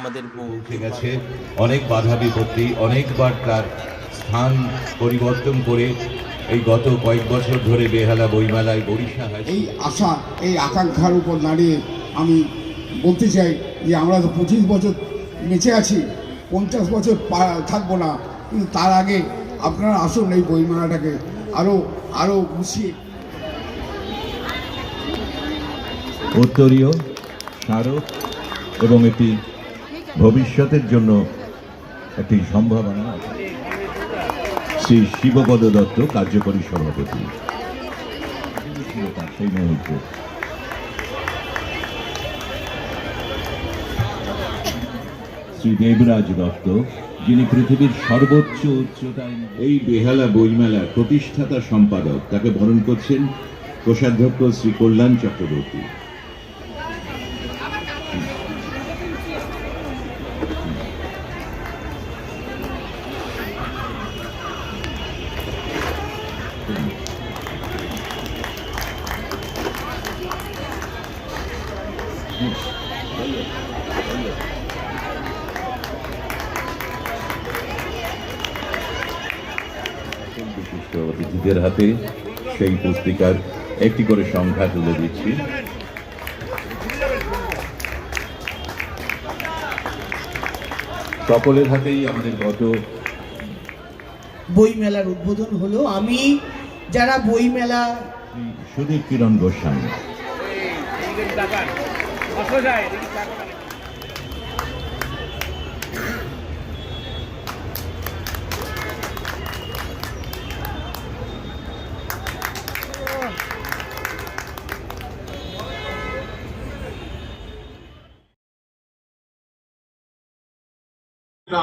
আমাদের উঠে গেছে, অনেক বাধা বিপত্তি, অনেকবার তার স্থান পরিবর্তন করে এই গত কয়েক বছর ধরে বেহালা বইমেলায় বরিশা হয়। এই আশা, এই আকাঙ্ক্ষার উপর দাঁড়িয়ে আমি বলতে চাই যে আমরা তো 25 বছর বেঁচে আছি, 50 বছর থাকবো না, কিন্তু তার আগে আপনারা আসুন এই বইমেলাটাকে আরও গুছিয়ে। উত্তরীয় স্মারক এবং একটি ভবিষ্যতের জন্য একটি সম্ভাবনা। শ্রী শিবপদ দত্ত, কার্যকরী সভাপতি। সেই মুহূর্তে শ্রী দেবরাজ দত্ত, যিনি পৃথিবীর সর্বোচ্চ উচ্চতায় এই বেহালা বইমেলার প্রতিষ্ঠাতা সম্পাদক, তাকে বরণ করছেন কোষাধ্যক্ষ শ্রী কল্যাণ চক্রবর্তী। বিশিষ্ট অতিথিদের হাতে সেই পুস্তিকার একটি করে সংখ্যা তুলে দিচ্ছি। সকলের হাতেই আমাদের গত বইমেলার উদ্বোধন হলো। আমি যারা বইমেলা সুদীপ কিরণ গোস্বামী,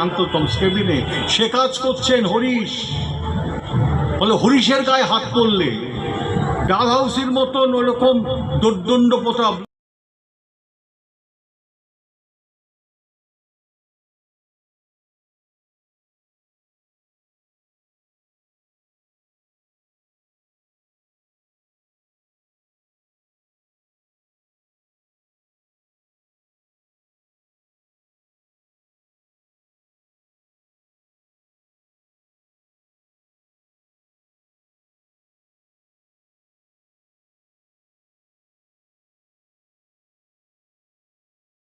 আন্ততম কেবিনে সে কাজ করছেন হরিশ। বলে হরিশের গায়ে হাত পড়লে ডাল হাউসির মতন ওরকম দোর্দণ্ড প্রতাপ